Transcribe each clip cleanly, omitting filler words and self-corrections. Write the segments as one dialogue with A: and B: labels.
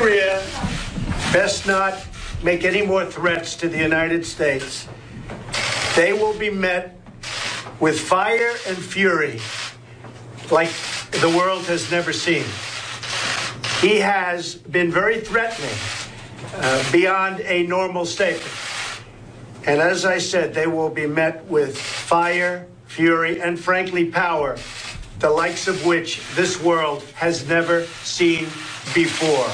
A: Korea best not make any more threats to the United States. They will be met with fire and fury like the world has never seen. He has been very threatening beyond a normal statement. And as I said, they will be met with fire, fury, and frankly, power, the likes of which this world has never seen before.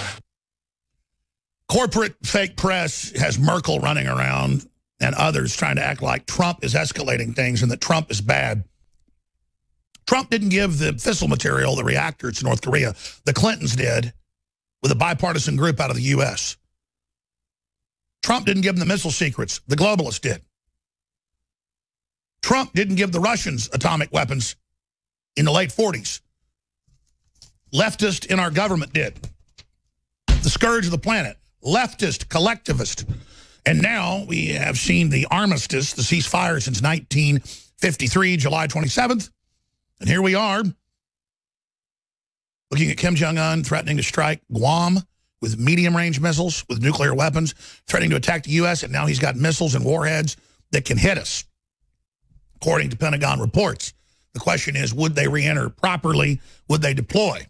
B: Corporate fake press has Merkel running around and others trying to act like Trump is escalating things and that Trump is bad. Trump didn't give the fissile material, the reactors to North Korea. The Clintons did with a bipartisan group out of the U.S. Trump didn't give them the missile secrets. The globalists did. Trump didn't give the Russians atomic weapons in the late 40s. Leftist in our government did. The scourge of the planet. Leftist, collectivist. And now we have seen the armistice, the ceasefire since 1953, July 27th. And here we are, looking at Kim Jong-un threatening to strike Guam with medium-range missiles, with nuclear weapons, threatening to attack the U.S., and now he's got missiles and warheads that can hit us, according to Pentagon reports. The question is, would they re-enter properly? Would they deploy?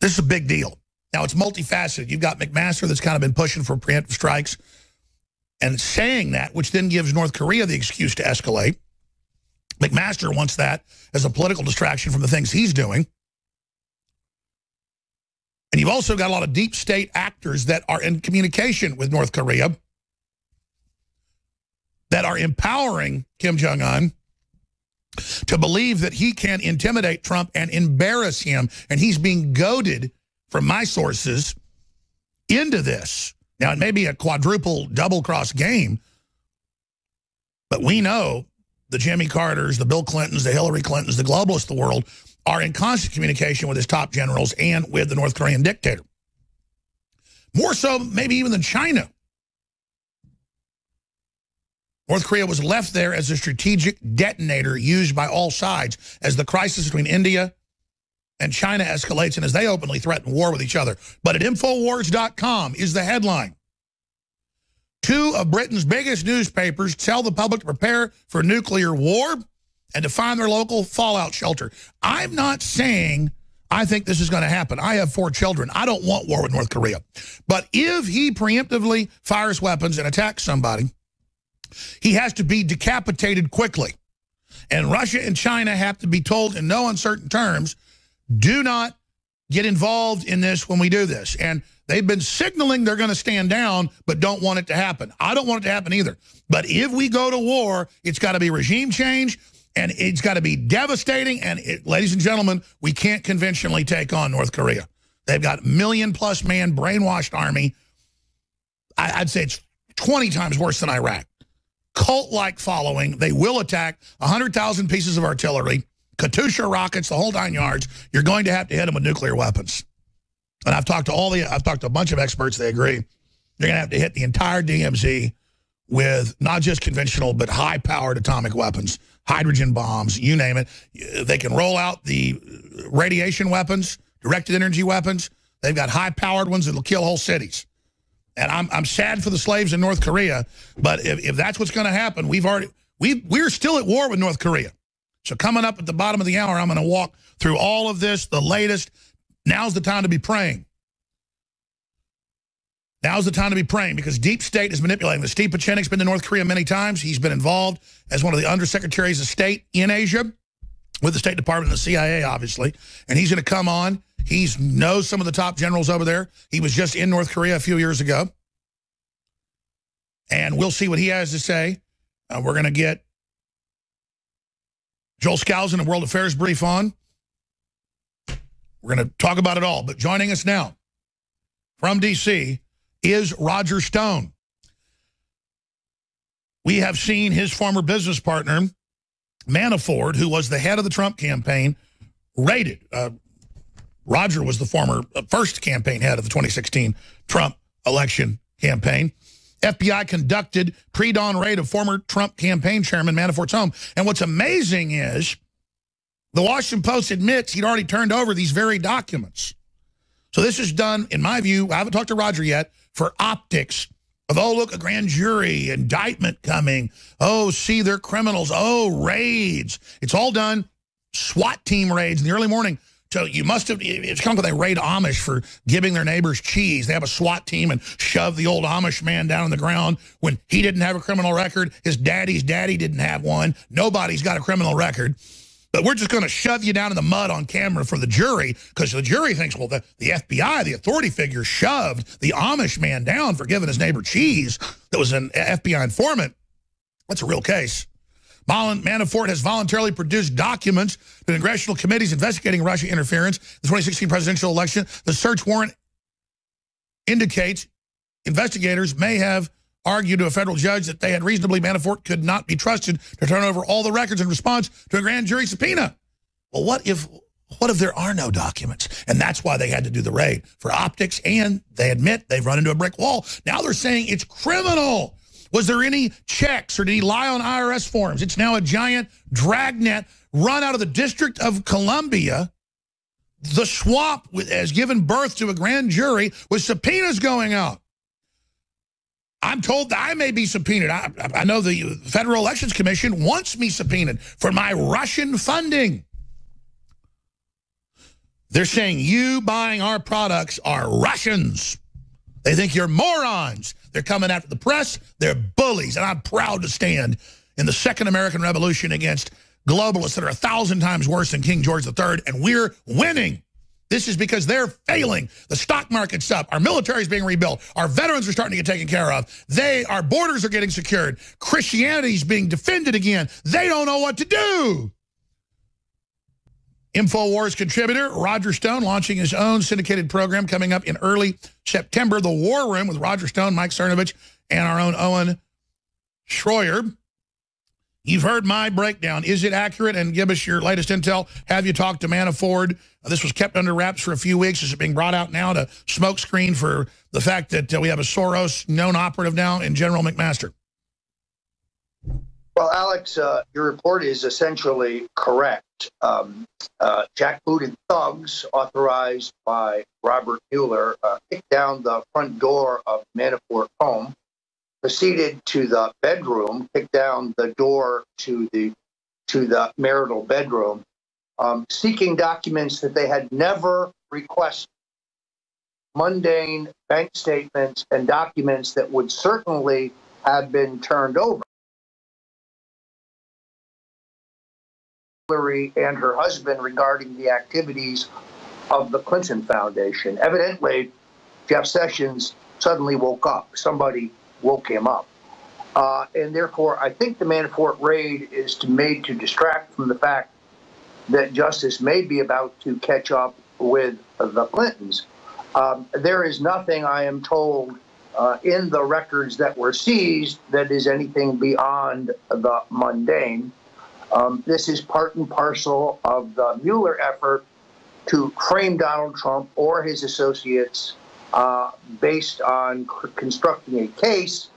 B: This is a big deal. Now, it's multifaceted. You've got McMaster that's kind of been pushing for preemptive strikes and saying that, which then gives North Korea the excuse to escalate. McMaster wants that as a political distraction from the things he's doing. And you've also got a lot of deep state actors that are in communication with North Korea that are empowering Kim Jong-un to believe that he can intimidate Trump and embarrass him. And he's being goaded, from my sources, into this. Now, it may be a quadruple double-cross game, but we know the Jimmy Carters, the Bill Clintons, the Hillary Clintons, the globalists of the world are in constant communication with his top generals and with the North Korean dictator. More so, maybe even than China. North Korea was left there as a strategic detonator used by all sides as the crisis between India and China escalates and as they openly threaten war with each other. But at Infowars.com is the headline. 2 of Britain's biggest newspapers tell the public to prepare for nuclear war and to find their local fallout shelter. I'm not saying I think this is going to happen. I have 4 children. I don't want war with North Korea. But if he preemptively fires weapons and attacks somebody, he has to be decapitated quickly. And Russia and China have to be told in no uncertain terms, do not get involved in this when we do this. And they've been signaling they're going to stand down, but don't want it to happen. I don't want it to happen either. But if we go to war, it's got to be regime change, and it's got to be devastating. And, ladies and gentlemen, we can't conventionally take on North Korea. They've got million-plus man brainwashed army. I'd say it's 20 times worse than Iraq. Cult-like following. They will attack 100,000 pieces of artillery, Katyusha rockets, the whole 9 yards. You're going to have to hit them with nuclear weapons. And I've talked to a bunch of experts. They agree. You're going to have to hit the entire DMZ with not just conventional, but high-powered atomic weapons, hydrogen bombs, you name it. They can roll out the radiation weapons, directed energy weapons. They've got high-powered ones that will kill whole cities. And I'm sad for the slaves in North Korea, but if that's what's going to happen, we're still at war with North Korea. So coming up at the bottom of the hour, I'm going to walk through all of this, the latest. Now's the time to be praying. Now's the time to be praying because deep state is manipulating this. Steve Pachenik's been to North Korea many times. He's been involved as one of the undersecretaries of state in Asia with the State Department and the CIA, obviously. And he's going to come on. He knows some of the top generals over there. He was just in North Korea a few years ago. And we'll see what he has to say. We're going to get Joel Skousen and World Affairs Brief on. We're going to talk about it all. But joining us now from D.C. is Roger Stone. We have seen his former business partner, Manafort, who was the head of the Trump campaign, raided. Roger was the former first campaign head of the 2016 Trump election campaign. FBI conducted pre-dawn raid of former Trump campaign chairman Manafort's home. And what's amazing is The Washington Post admits he'd already turned over these very documents. So this is done, in my view, I haven't talked to Roger yet, for optics of, oh, look, a grand jury, indictment coming. Oh, see, they're criminals. Oh, raids. It's all done, SWAT team raids in the early morning. So you must have, it's kind of like they raid Amish for giving their neighbors cheese. They have a SWAT team and shove the old Amish man down on the ground when he didn't have a criminal record. His daddy's daddy didn't have one. Nobody's got a criminal record. But we're just going to shove you down in the mud on camera for the jury because the jury thinks, well, the FBI, the authority figure, shoved the Amish man down for giving his neighbor cheese that was an FBI informant. That's a real case. Manafort has voluntarily produced documents to congressional committees investigating Russia interference in the 2016 presidential election. The search warrant indicates investigators may have argued to a federal judge that they had reasonably Manafort could not be trusted to turn over all the records in response to a grand jury subpoena. Well, what if there are no documents? And that's why they had to do the raid, for optics, and they admit they've run into a brick wall. Now they're saying it's criminal. Was there any checks, or did he lie on IRS forms? It's now a giant dragnet run out of the District of Columbia. The swamp has given birth to a grand jury with subpoenas going out. I'm told that I may be subpoenaed. I know the Federal Elections Commission wants me subpoenaed for my Russian funding. They're saying you buying our products are Russians. They think you're morons. They're coming after the press. They're bullies. And I'm proud to stand in the Second American Revolution against globalists that are 1,000 times worse than King George III. And we're winning. This is because they're failing. The stock market's up. Our military is being rebuilt. Our veterans are starting to get taken care of. Our borders are getting secured. Christianity is being defended again. They don't know what to do. InfoWars contributor Roger Stone launching his own syndicated program coming up in early September. The War Room with Roger Stone, Mike Cernovich, and our own Owen Schroyer. You've heard my breakdown. Is it accurate? And give us your latest intel. Have you talked to Manafort? This was kept under wraps for a few weeks. Is it being brought out now to smokescreen for the fact that we have a Soros known operative now in General McMaster?
C: Well, Alex, your report is essentially correct. Jackbooted thugs authorized by Robert Mueller kicked down the front door of Manafort's home, proceeded to the bedroom, kicked down the door to the marital bedroom, seeking documents that they had never requested, mundane bank statements and documents that would certainly have been turned over. Hillary and her husband regarding the activities of the Clinton Foundation. Evidently, Jeff Sessions suddenly woke up. Somebody woke him up. And therefore, I think the Manafort raid is made to distract from the fact that justice may be about to catch up with the Clintons. There is nothing, I am told, in the records that were seized that is anything beyond the mundane. This is part and parcel of the Mueller effort to frame Donald Trump or his associates based on constructing a case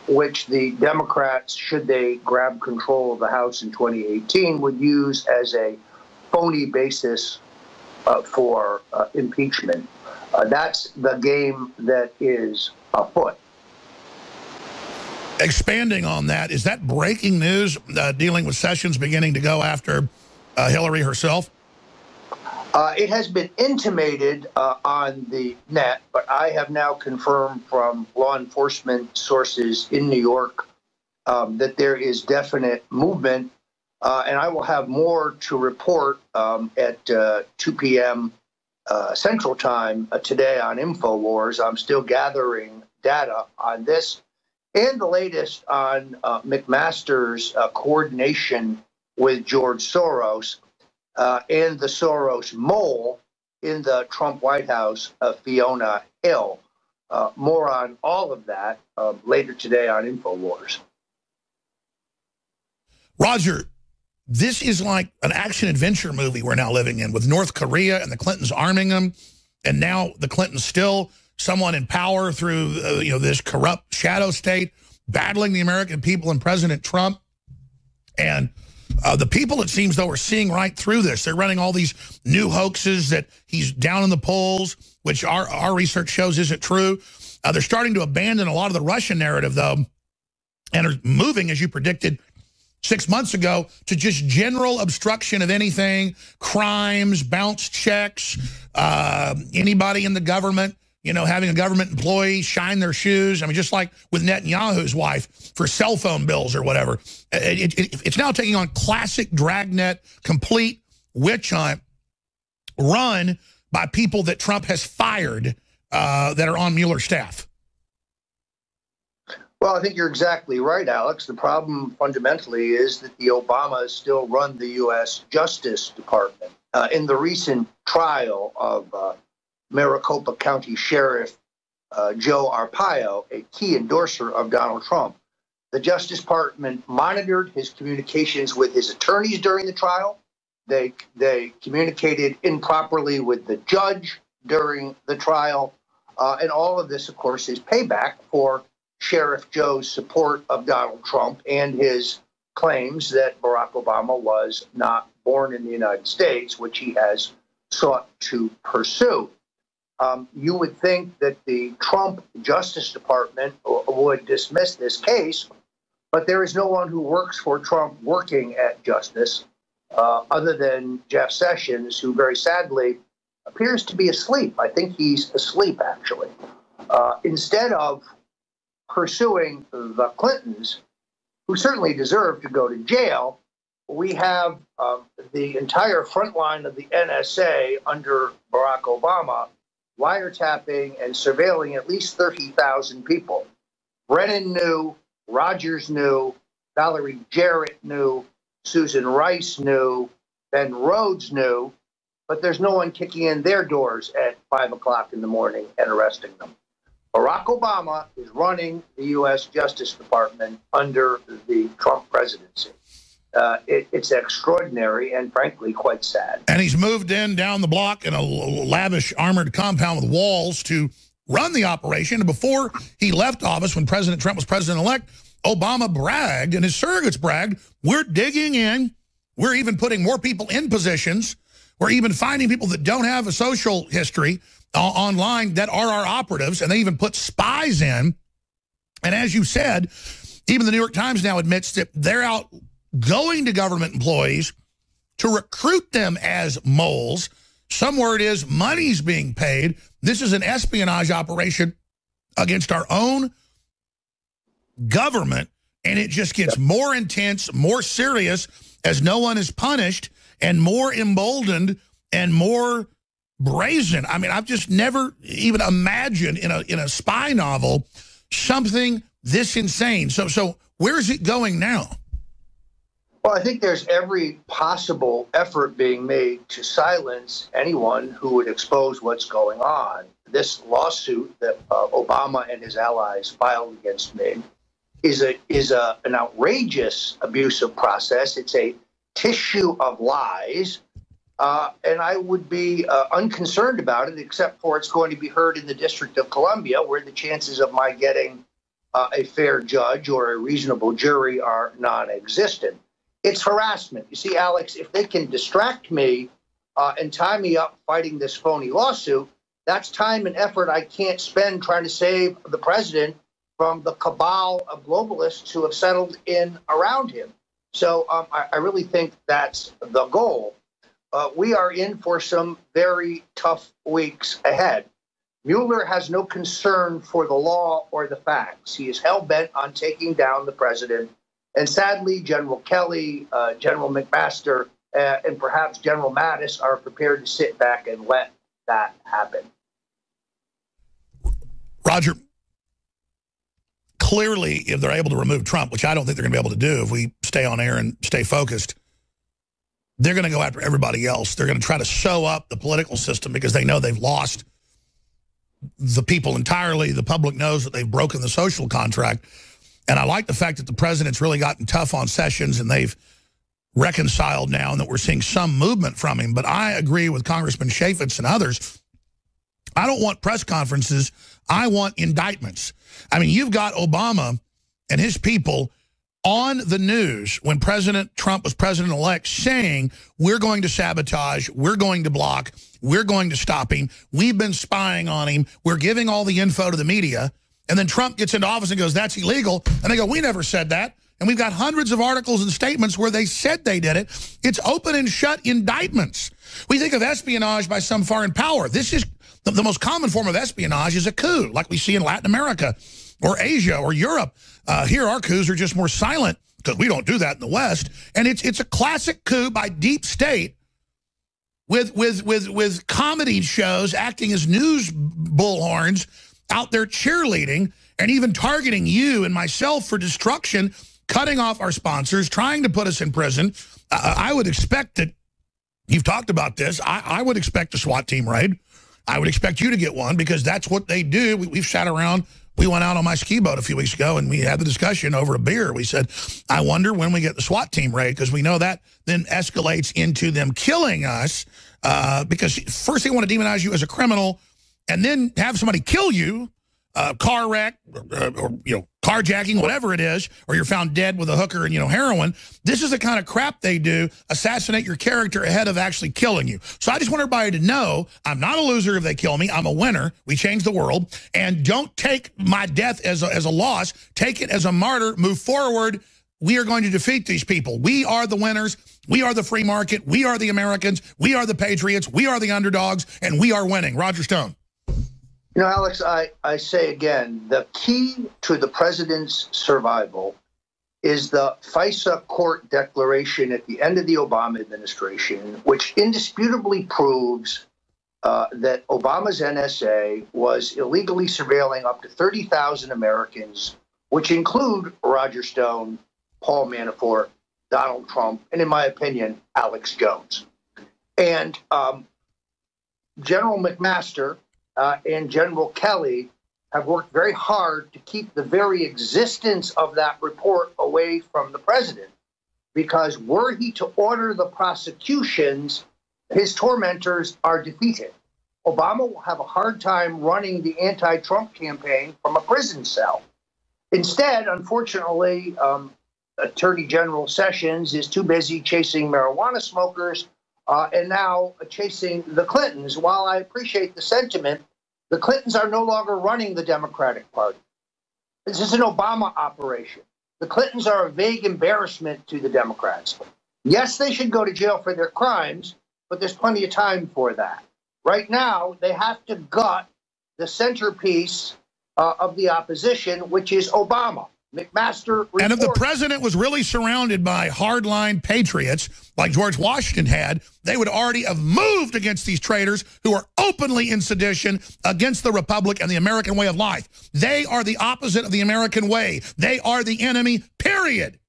C: which the Democrats, should they grab control of the House in 2018, would use as a phony basis for impeachment. That's the game that is afoot.
B: Expanding on that, is that breaking news dealing with Sessions beginning to go after Hillary herself?
C: It has been intimated on the net, but I have now confirmed from law enforcement sources in New York that there is definite movement, and I will have more to report at 2 p.m. Central Time today on InfoWars. I'm still gathering data on this. And the latest on McMaster's coordination with George Soros and the Soros mole in the Trump White House, Fiona Hill. More on all of that later today on InfoWars.
B: Roger, this is like an action-adventure movie we're now living in, with North Korea and the Clintons arming them, and now the Clintons still someone in power through this corrupt shadow state, battling the American people and President Trump. And The people, it seems, though, are seeing right through this. They're running all these new hoaxes that he's down in the polls, which our research shows isn't true. They're starting to abandon a lot of the Russian narrative, though, and are moving, as you predicted 6 months ago, to just general obstruction of anything, crimes, bounce checks, anybody in the government, you know, having a government employee shine their shoes. I mean, just like with Netanyahu's wife for cell phone bills or whatever. It's now taking on classic dragnet, complete witch hunt run by people that Trump has fired that are on Mueller's staff.
C: Well, I think you're exactly right, Alex. The problem fundamentally is that the Obamas still run the U.S. Justice Department. In the recent trial of Maricopa County Sheriff Joe Arpaio, a key endorser of Donald Trump, the Justice Department monitored his communications with his attorneys during the trial. They communicated improperly with the judge during the trial. And all of this, of course, is payback for Sheriff Joe's support of Donald Trump and his claims that Barack Obama was not born in the United States, which he has sought to pursue. You would think that the Trump Justice Department would dismiss this case, but there is no one who works for Trump working at Justice other than Jeff Sessions, who very sadly appears to be asleep. I think he's asleep, actually. Instead of pursuing the Clintons, who certainly deserve to go to jail, we have the entire front line of the NSA under Barack Obama wiretapping and surveilling at least 30,000 people. Brennan knew, Rogers knew, Valerie Jarrett knew, Susan Rice knew, Ben Rhodes knew, but there's no one kicking in their doors at 5 o'clock in the morning and arresting them. Barack Obama is running the U.S. Justice Department under the Trump presidency. It's extraordinary and, frankly, quite sad.
B: And he's moved in down the block in a lavish armored compound with walls to run the operation. And before he left office, when President Trump was president-elect, Obama bragged, and his surrogates bragged, we're digging in. We're even putting more people in positions. We're even finding people that don't have a social history online that are our operatives, and they even put spies in. And as you said, even the New York Times now admits that they're out going to government employees to recruit them as moles. Some word is money's being paid. This is an espionage operation against our own government, and it just gets more intense, more serious as no one is punished, and more emboldened and more brazen. I mean, I've just never even imagined in a spy novel something this insane. So where's it going now?
C: Well, I think there's every possible effort being made to silence anyone who would expose what's going on. This lawsuit that Obama and his allies filed against me is an outrageous abusive process. It's a tissue of lies, and I would be unconcerned about it, except for it's going to be heard in the District of Columbia, where the chances of my getting a fair judge or a reasonable jury are non-existent. It's harassment. You see, Alex, if they can distract me and tie me up fighting this phony lawsuit, that's time and effort I can't spend trying to save the president from the cabal of globalists who have settled in around him. So I really think that's the goal. We are in for some very tough weeks ahead. Mueller has no concern for the law or the facts. He is hell-bent on taking down the president. And sadly, General Kelly, General McMaster, and perhaps General Mattis are prepared to sit back and let that happen.
B: Roger, clearly, if they're able to remove Trump, which I don't think they're going to be able to do if we stay on air and stay focused, they're going to go after everybody else. They're going to try to sew up the political system because they know they've lost the people entirely. The public knows that they've broken the social contract. And I like the fact that the president's really gotten tough on Sessions and they've reconciled now and that we're seeing some movement from him. But I agree with Congressman Chaffetz and others. I don't want press conferences. I want indictments. I mean, you've got Obama and his people on the news when President Trump was president-elect saying, we're going to sabotage, we're going to block, we're going to stop him, we've been spying on him, we're giving all the info to the media, and then Trump gets into office and goes, that's illegal, and they go, we never said that. And we've got hundreds of articles and statements where they said they did it. It's open and shut indictments. We think of espionage by some foreign power. This is the most common form of espionage is a coup, like we see in Latin America or Asia or Europe. Here, our coups are just more silent because we don't do that in the West. And it's a classic coup by deep state with comedy shows acting as news bullhorns out there cheerleading and even targeting you and myself for destruction, cutting off our sponsors, trying to put us in prison. I would expect that, you've talked about this, I would expect a SWAT team raid. I would expect you to get one because that's what they do. We've sat around. We went out on my ski boat a few weeks ago and we had the discussion over a beer. We said, I wonder when we get the SWAT team raid, because we know that then escalates into them killing us because first they want to demonize you as a criminal and then have somebody kill you, car wreck, or carjacking, whatever it is, or you're found dead with a hooker and heroin. This is the kind of crap they do, assassinate your character ahead of actually killing you. So I just want everybody to know I'm not a loser if they kill me. I'm a winner. We change the world. And don't take my death as a loss. Take it as a martyr. Move forward. We are going to defeat these people. We are the winners. We are the free market. We are the Americans. We are the patriots. We are the underdogs. And we are winning. Roger Stone.
C: Alex, I say again, the key to the president's survival is the FISA court declaration at the end of the Obama administration, which indisputably proves that Obama's NSA was illegally surveilling up to 30,000 Americans, which include Roger Stone, Paul Manafort, Donald Trump, and in my opinion, Alex Jones. And General McMaster and General Kelly have worked very hard to keep the very existence of that report away from the president, because were he to order the prosecutions, his tormentors are defeated. Obama will have a hard time running the anti-Trump campaign from a prison cell. Instead, unfortunately, Attorney General Sessions is too busy chasing marijuana smokers and now chasing the Clintons. While I appreciate the sentiment, the Clintons are no longer running the Democratic Party. This is an Obama operation. The Clintons are a vague embarrassment to the Democrats. Yes, they should go to jail for their crimes, but there's plenty of time for that. Right now, they have to gut the centerpiece of the opposition, which is Obama. McMaster reports,
B: and if the president was really surrounded by hardline patriots like George Washington had, they would already have moved against these traitors who are openly in sedition against the republic and the American way of life. They are the opposite of the American way. They are the enemy, period.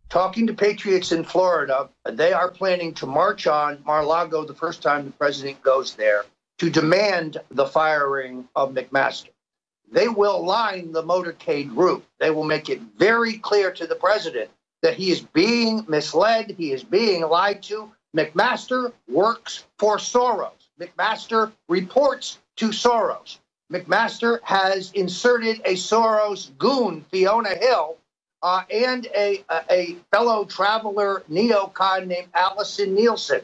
C: Talking to patriots in Florida, they are planning to march on Mar-a-Lago the first time the president goes there to demand the firing of McMaster. They will line the motorcade route. They will make it very clear to the president that he is being misled, he is being lied to. McMaster works for Soros. McMaster reports to Soros. McMaster has inserted a Soros goon, Fiona Hill, and a fellow traveler neocon named Allison Nielsen.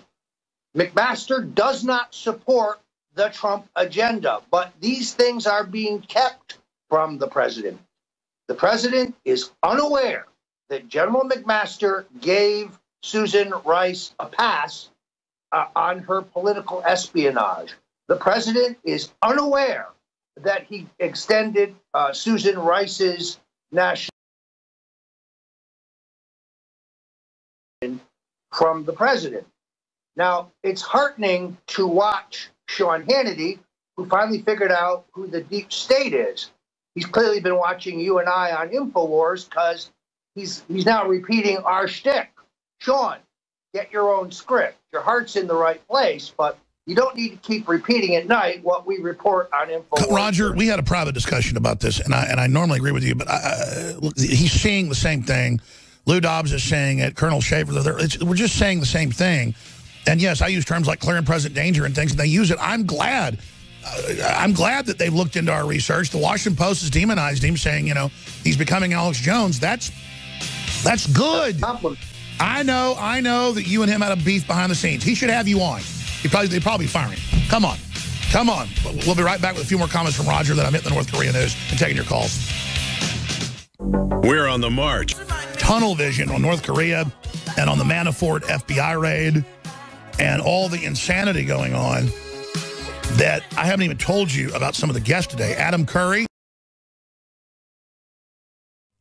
C: McMaster does not support the Trump agenda, but these things are being kept from the president. The president is unaware that General McMaster gave Susan Rice a pass on her political espionage. The president is unaware that he extended Susan Rice's national from the president. Now, it's heartening to watch Sean Hannity, who finally figured out who the deep state is. He's clearly been watching you and I on InfoWars because he's now repeating our shtick. Sean, get your own script. Your heart's in the right place, but you don't need to keep repeating at night what we report on InfoWars.
B: Roger, we had a private discussion about this, and I normally agree with you, but look, he's seeing the same thing. Lou Dobbs is saying it. Colonel Schaefer, we're just saying the same thing. And yes, I use terms like clear and present danger and things, and they use it. I'm glad that they've looked into our research. The Washington Post has demonized him, saying, he's becoming Alex Jones. That's That's good.
C: Compliment.
B: I know that you and him had a beef behind the scenes. He should have you on. They'd probably fire him. Come on. Come on. We'll be right back with a few more comments from Roger that I'm hitting the North Korea news and taking your calls.
D: We're on the march.
B: Tunnel vision on North Korea and on the Manafort FBI raid and all the insanity going on that I haven't even told you about some of the guests today. Adam Curry.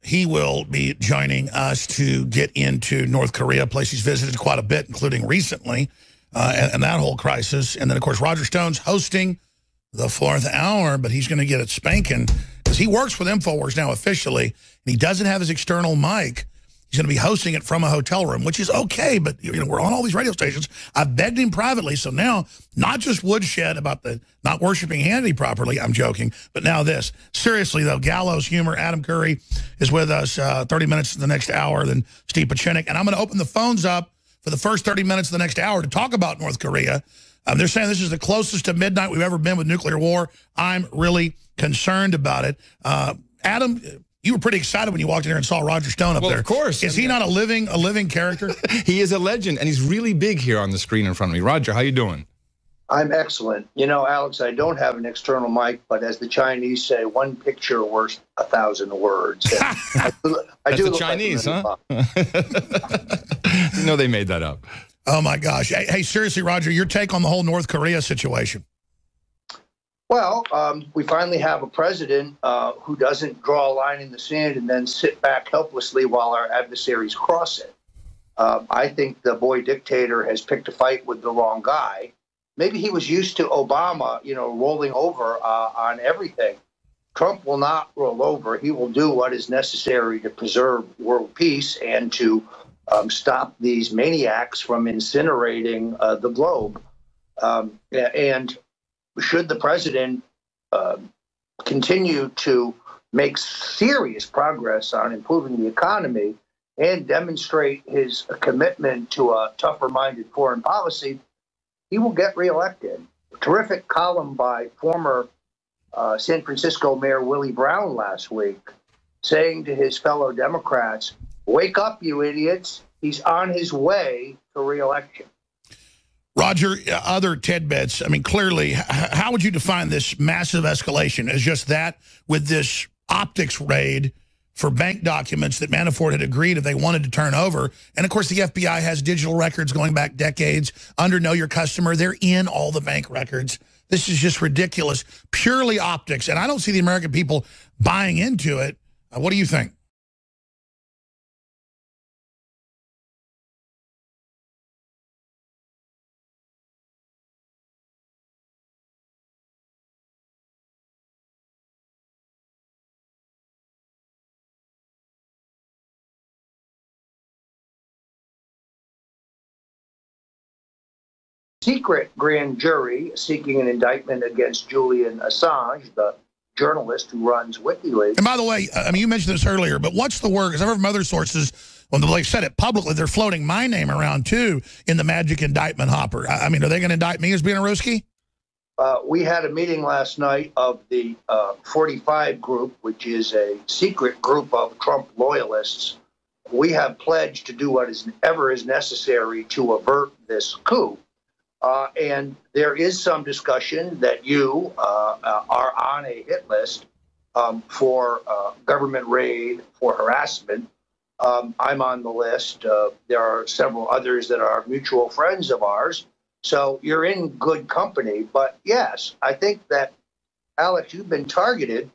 B: He will be joining us to get into North Korea, a place he's visited quite a bit, including recently, and that whole crisis. And then, of course, Roger Stone's hosting the 4th hour, but he's going to get it spanking because he works with InfoWars now officially, and he doesn't have his external mic. He's going to be hosting it from a hotel room, which is okay, but we're on all these radio stations. I've begged him privately, so now not just woodshed about the not worshiping Hannity properly, I'm joking, but now this. Seriously, though, gallows humor. Adam Curry is with us 30 minutes to the next hour, then Steve Pachinik, and I'm going to open the phones up for the first 30 minutes of the next hour to talk about North Korea. They're saying this is the closest to midnight we've ever been with nuclear war. I'm really concerned about it. Adam, you were pretty excited when you walked in here and saw Roger Stone up there.
E: Of course.
B: Is he not a living character?
E: He is a legend, and he's really big here on the screen in front of me. Roger, how you doing?
C: I'm excellent. You know, Alex, I don't have an external mic, but as the Chinese say, one picture worth 1,000 words.
E: That's the Chinese, huh? No, they made that up.
B: Oh, my gosh. Hey, seriously, Roger, your take on the whole North Korea situation?
C: Well, we finally have a president who doesn't draw a line in the sand and then sit back helplessly while our adversaries cross it. I think the boy dictator has picked a fight with the wrong guy. Maybe he was used to Obama, rolling over on everything. Trump will not roll over. He will do what is necessary to preserve world peace and to stop these maniacs from incinerating the globe. And should the president continue to make serious progress on improving the economy and demonstrate his commitment to a tougher-minded foreign policy, he will get reelected. A terrific column by former San Francisco Mayor Willie Brown last week saying to his fellow Democrats, wake up, you idiots. He's on his way to reelection.
B: Roger, other tidbits. I mean, clearly, how would you define this massive escalation as just that with this optics raid for bank documents that Manafort had agreed if they wanted to turn over? And, of course, the FBI has digital records going back decades under Know Your Customer. They're in all the bank records. This is just ridiculous, purely optics. And I don't see the American people buying into it. What do you think?
C: Secret grand jury seeking an indictment against Julian Assange, the journalist who runs WikiLeaks.
B: And by the way, I mean, you mentioned this earlier, but what's the word? Because I've heard from other sources, when they said it publicly, they're floating my name around, too, in the magic indictment hopper. I mean, are they going to indict me as being a Ruski?
C: We had a meeting last night of the 45 group, which is a secret group of Trump loyalists. We have pledged to do whatever is necessary to avert this coup. And there is some discussion that you are on a hit list for government raid, for harassment. I'm on the list. There are several others that are mutual friends of ours. So you're in good company. But yes, I think that, Alex, you've been targeted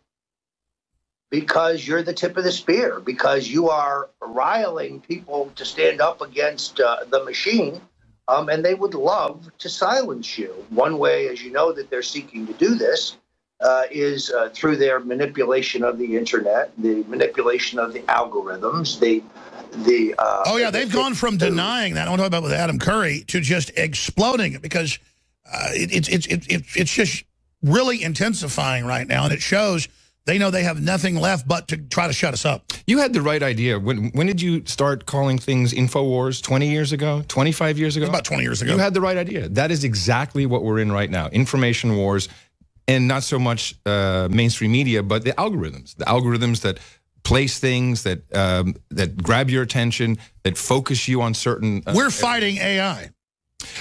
C: because you're the tip of the spear, because you are riling people to stand up against the machine. And they would love to silence you. One way, as you know, that they're seeking to do this is through their manipulation of the internet, the manipulation of the algorithms,
B: they've gone from denying that, I want to talk about with Adam Curry, to just exploding it, because it's just really intensifying right now, and it shows they know they have nothing left but to try to shut us up.
E: You had the right idea. When did you start calling things InfoWars? 20 years ago? 25 years ago?
B: About 20 years ago.
E: You had the right idea. That is exactly what we're in right now. Information wars, and not so much mainstream media, but the algorithms. The algorithms that place things, that that grab your attention, that focus you on certain.
B: We're fighting AI.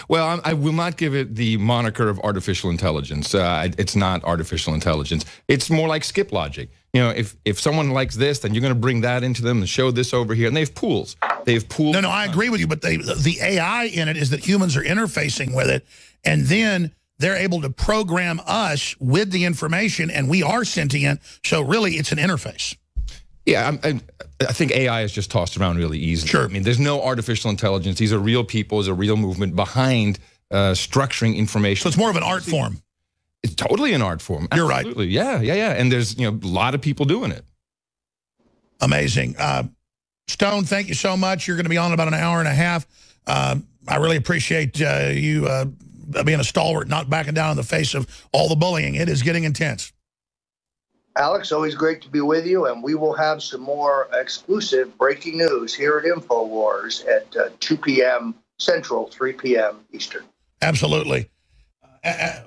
E: Well, I will not give it the moniker of artificial intelligence. It's not artificial intelligence. It's more like skip logic. You know, if someone likes this, then you're going to bring that into them and show this over here. And they have pools. They have pools.
B: No, I agree with you. But the AI in it is that humans are interfacing with it, and then they're able to program us with the information, and we are sentient. So really, it's an interface.
E: Yeah, I think AI is just tossed around really easily.
B: Sure.
E: I mean, there's no artificial intelligence. These are real people. There's a real movement behind structuring information.
B: So it's more of an art form.
E: It's totally an art form.
B: You're
E: Absolutely.
B: right.
E: Yeah. And there's a lot of people doing it.
B: Amazing. Stone, thank you so much. You're going to be on in about an hour and a half. I really appreciate you being a stalwart, not backing down in the face of all the bullying. It is getting intense.
C: Alex, always great to be with you, and we will have some more exclusive breaking news here at InfoWars at 2 p.m. Central, 3 p.m. Eastern.
B: Absolutely.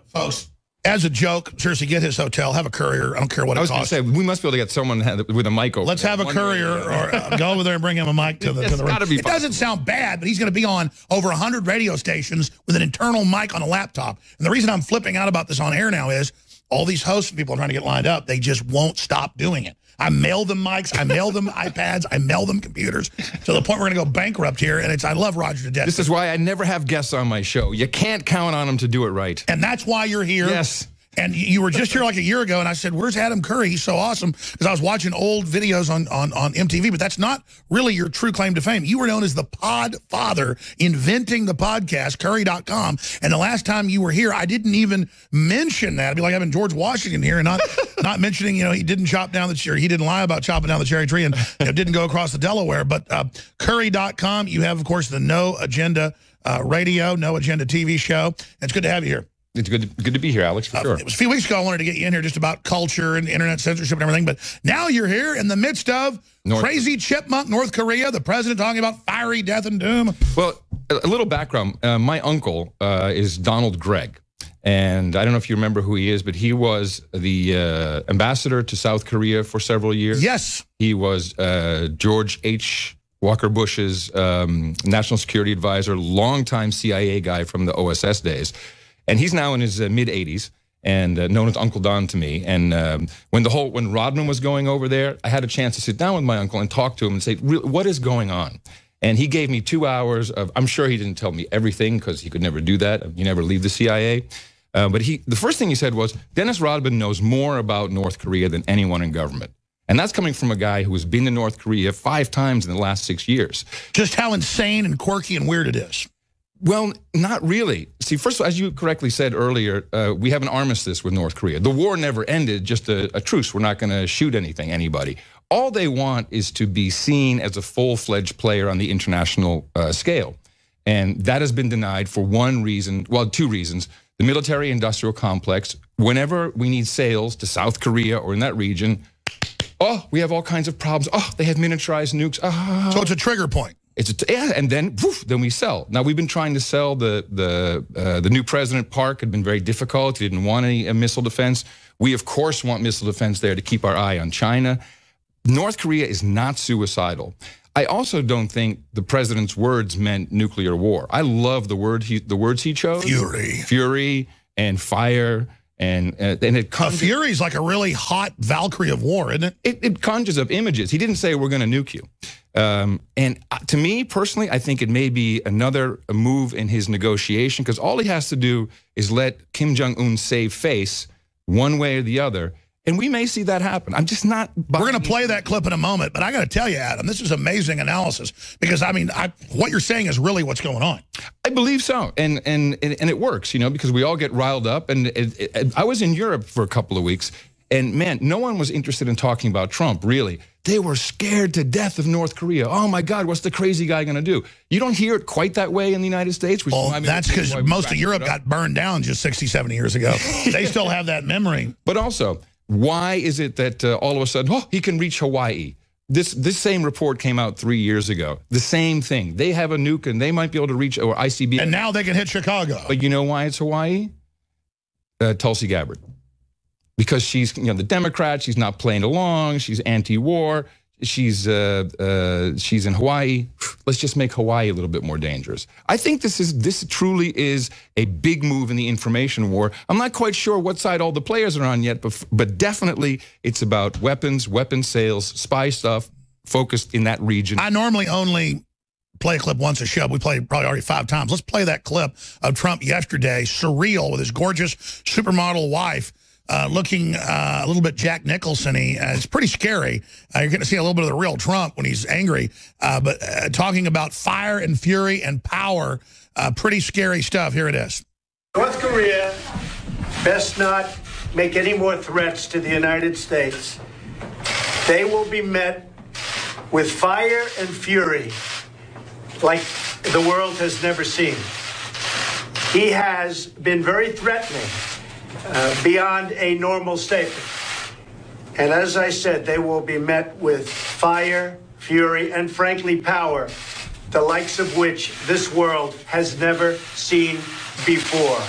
B: Folks, as a joke, seriously, get his hotel, have a courier. I don't care what it costs.
E: I was going to say, we must be able to get someone with a mic over.
B: Let's have a courier or go over there and bring him a mic to the room. It doesn't sound bad, but he's going to be on over 100 radio stations with an internal mic on a laptop. And the reason I'm flipping out about this on air now is all these hosts and people are trying to get lined up. They just won't stop doing it. I mail them mics, I mail them iPads, I mail them computers to the point we're going to go bankrupt here. And I love Roger to death.
E: This is why I never have guests on my show. You can't count on them to do it right.
B: And that's why you're here.
E: Yes.
B: And you were just here like a year ago, and I said, where's Adam Curry? He's so awesome. Because I was watching old videos on MTV, but that's not really your true claim to fame. You were known as the pod father, inventing the podcast, Curry.com. And the last time you were here, I didn't even mention that. It'd be like having George Washington here and not mentioning, he didn't chop down the cherry. He didn't lie about chopping down the cherry tree and didn't go across the Delaware. But Curry.com, you have, of course, the No Agenda radio, No Agenda TV show. It's good to have you here.
E: It's good to be here, Alex, for sure.
B: It was a few weeks ago I wanted to get you in here just about culture and internet censorship and everything, but now you're here in the midst of crazy chipmunk North Korea, the president talking about fiery death and doom.
E: Well, a little background. My uncle is Donald Gregg, and I don't know if you remember who he is, but he was the ambassador to South Korea for several years.
B: Yes.
E: He was George H. Walker Bush's national security advisor, longtime CIA guy from the OSS days. And he's now in his mid-80s and known as Uncle Don to me. And when Rodman was going over there, I had a chance to sit down with my uncle and talk to him and say, what is going on? And he gave me 2 hours of, I'm sure he didn't tell me everything because he could never do that. You never leave the CIA. But the first thing he said was, Dennis Rodman knows more about North Korea than anyone in government. And that's coming from a guy who has been to North Korea 5 times in the last 6 years.
B: Just how insane and quirky and weird it is.
E: Well, not really. See, first of all, as you correctly said earlier, we have an armistice with North Korea. The war never ended, just a truce. We're not going to shoot anybody. All they want is to be seen as a full-fledged player on the international scale. And that has been denied for one reason, well, 2 reasons. The military-industrial complex, whenever we need sales to South Korea or in that region, we have all kinds of problems. They have miniaturized nukes.
B: So it's a trigger point.
E: And then we sell. Now, we've been trying to sell the new president, Park, had been very difficult. He didn't want any missile defense. We, of course, want missile defense there to keep our eye on China. North Korea is not suicidal. I also don't think the president's words meant nuclear war. I love the words he chose. Fury and fire. And it
B: Fury's like a really hot Valkyrie of war, isn't it?
E: It conjures up images. He didn't say we're going to nuke you. And to me, personally, I think it may be another move in his negotiation because all he has to do is let Kim Jong-un save face one way or the other. And we may see that happen. I'm just not.
B: We're going to play that clip in a moment. But I got to tell you, Adam, this is amazing analysis because, I mean, what you're saying is really what's going on.
E: I believe so. And it works, because we all get riled up. And I was in Europe for a couple of weeks. And, man, no one was interested in talking about Trump, really. They were scared to death of North Korea. Oh, my God, what's the crazy guy going to do? You don't hear it quite that way in the United States.
B: Well, that's because most of Europe got burned down just 60, 70 years ago. They still have that memory.
E: But also, why is it that all of a sudden, he can reach Hawaii? This same report came out 3 years ago. The same thing. They have a nuke, and they might be able to reach, or ICBM.
B: And now they can hit Chicago.
E: But you know why it's Hawaii? Tulsi Gabbard. Because she's, the Democrat, she's not playing along, she's anti-war. she's in Hawaii. Let's just make Hawaii a little bit more dangerous. I think this truly is a big move in the information war. I'm not quite sure what side all the players are on yet, but definitely it's about weapons, weapon sales, spy stuff focused in that region.
B: I normally only play a clip once a show. We played probably already 5 times. Let's play that clip of Trump yesterday, surreal, with his gorgeous supermodel wife, looking a little bit Jack Nicholson-y. It's pretty scary. You're going to see a little bit of the real Trump when he's angry. But talking about fire and fury and power, pretty scary stuff. Here it is.
A: North Korea best not make any more threats to the United States. They will be met with fire and fury like the world has never seen. He has been very threatening beyond a normal statement. And as I said, they will be met with fire, fury, and frankly power, the likes of which this world has never seen before.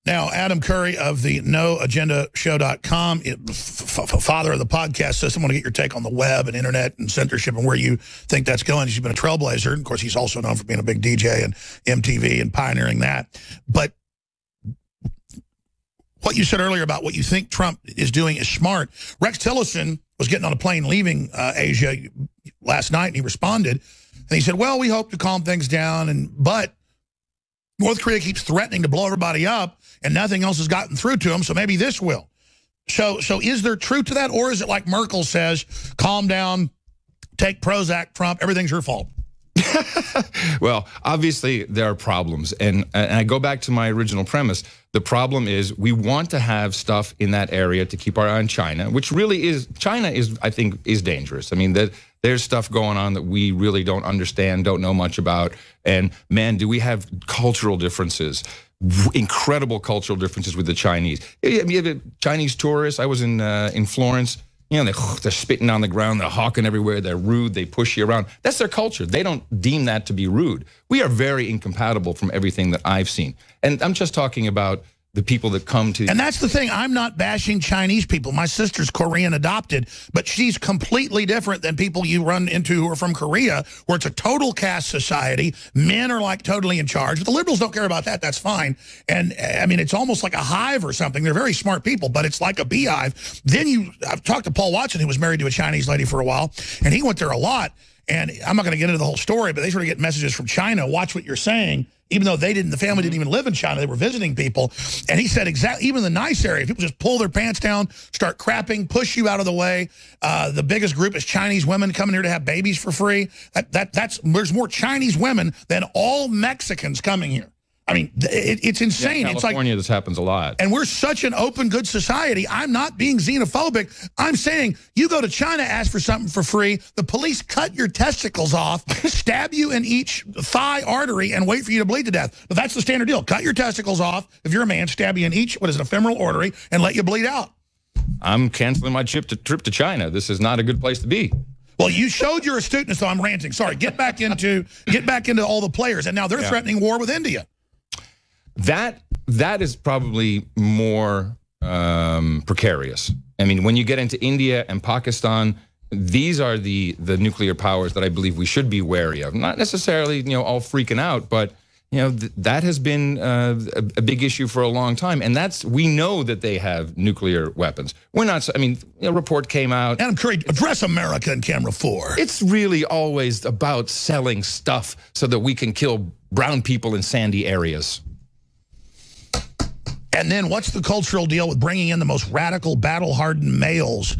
B: Now, Adam Curry of the NoAgendaShow.com, father of the podcast system, I want to get your take on the web and internet and censorship and where you think that's going. He's been a trailblazer. And of course, he's also known for being a big DJ and MTV and pioneering that. But what you said earlier about what you think Trump is doing is smart. Rex Tillerson was getting on a plane leaving Asia last night, and he responded. And he said, well, we hope to calm things down, but North Korea keeps threatening to blow everybody up, and nothing else has gotten through to them, so maybe this will. So is there truth to that, or is it like Merkel says, calm down, take Prozac, Trump, everything's your fault?
E: Well, obviously there are problems, and I go back to my original premise. The problem is we want to have stuff in that area to keep our eye on China, which really is, China is, I think, is dangerous. I mean, there's stuff going on that we really don't understand, don't know much about, and man, do we have cultural differences, incredible cultural differences with the Chinese. You have Chinese tourists. I was in Florence. You know, they're spitting on the ground, they're hawking everywhere, they're rude, they push you around. That's their culture. They don't deem that to be rude. We are very incompatible from everything that I've seen. And I'm just talking about the people that come to...
B: And that's the thing. I'm not bashing Chinese people. My sister's Korean adopted, but she's completely different than people you run into who are from Korea, where it's a total caste society. Men are like totally in charge. The liberals don't care about that. That's fine. And I mean, it's almost like a hive or something. They're very smart people, but it's like a beehive. Then I've talked to Paul Watson, who was married to a Chinese lady for a while, and he went there a lot. And I'm not going to get into the whole story, but they sort of get messages from China, watch what you're saying, even though the family didn't even live in China. They were visiting people. And he said exactly, even the nice area, people just pull their pants down, start crapping, push you out of the way. The biggest group is Chinese women coming here to have babies for free. There's more Chinese women than all Mexicans coming here. I mean, it's insane.
E: Yeah, California, this happens a lot.
B: And we're such an open, good society. I'm not being xenophobic. I'm saying you go to China, ask for something for free, the police cut your testicles off, stab you in each thigh artery, and wait for you to bleed to death. But that's the standard deal. Cut your testicles off. If you're a man, stab you in each, a femoral artery, and let you bleed out.
E: I'm canceling my trip to China. This is not a good place to be.
B: Well, you showed your astuteness, though. I'm ranting. Sorry. Get back into all the players. And now they're threatening war with India. That is probably more precarious. I mean, when you get into India and Pakistan, these are the nuclear powers that I believe we should be wary of. Not necessarily, all freaking out, but that has been a big issue for a long time, and we know that they have nuclear weapons. We're not. I mean, a report came out. Adam Curry, address America in camera 4.
E: It's really always about selling stuff so that we can kill brown people in sandy areas.
B: And then what's the cultural deal with bringing in the most radical, battle-hardened males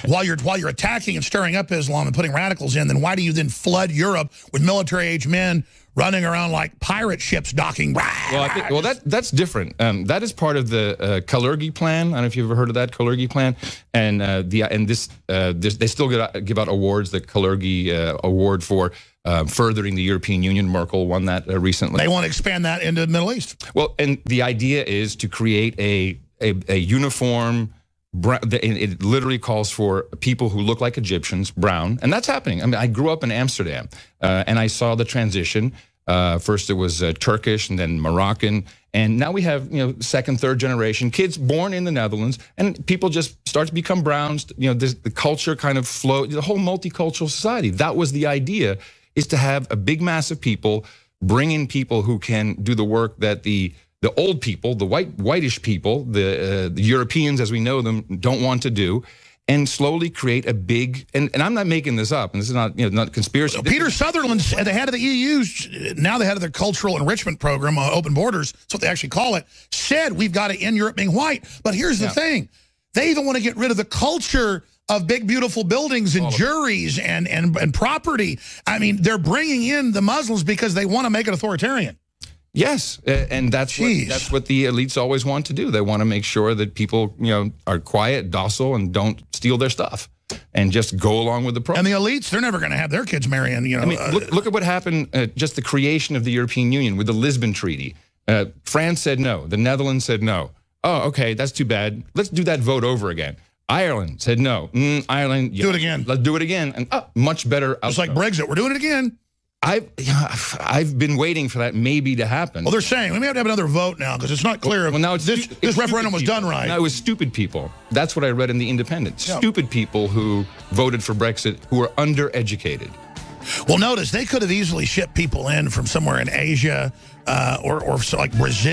B: while you're attacking and stirring up Islam and putting radicals in? Then why do you then flood Europe with military-age men running around like pirate ships docking?
E: Well, that's different. That is part of the Kalergi plan. I don't know if you've ever heard of that Kalergi plan. And they still give out awards. The Kalergi award for furthering the European Union. Merkel won that recently.
B: They want to expand that into the Middle East.
E: Well, and the idea is to create a uniform. It literally calls for people who look like Egyptians, brown, and that's happening. I mean, I grew up in Amsterdam, and I saw the transition. First it was Turkish and then Moroccan. And now we have, second, third generation kids born in the Netherlands, and people just start to become browns. The culture kind of flow, the whole multicultural society. That was the idea, is to have a big mass of people, bring in people who can do the work that the old people, the whitish people, the Europeans as we know them, don't want to do, and slowly create a big, and I'm not making this up, and this is not, not conspiracy.
B: Peter Sutherland, the head of the EU, now the head of the Cultural Enrichment Program, Open Borders, that's what they actually call it, said we've got to end Europe being white. But here's the thing. They even want to get rid of the culture of big, beautiful buildings and juries and property. I mean, they're bringing in the Muslims because they want to make it authoritarian.
E: Yes, and that's what the elites always want to do. They want to make sure that people, are quiet, docile, and don't steal their stuff, and just go along with the program.
B: And the elites, they're never going to have their kids marrying,
E: I mean, look at what happened, just the creation of the European Union with the Lisbon Treaty. France said no. The Netherlands said no. Oh, okay, that's too bad. Let's do that vote over again. Ireland said no. Ireland,
B: do it again.
E: Let's do it again. And much better.
B: It's like Brexit. We're doing it again.
E: I've been waiting for that maybe to happen.
B: Well, they're saying we may have to have another vote now because it's not clear if
E: now
B: this referendum was done right.
E: No, it was stupid people. That's what I read in The Independent. Stupid people who voted for Brexit who are undereducated.
B: Well, notice they could have easily shipped people in from somewhere in Asia or like Brazil.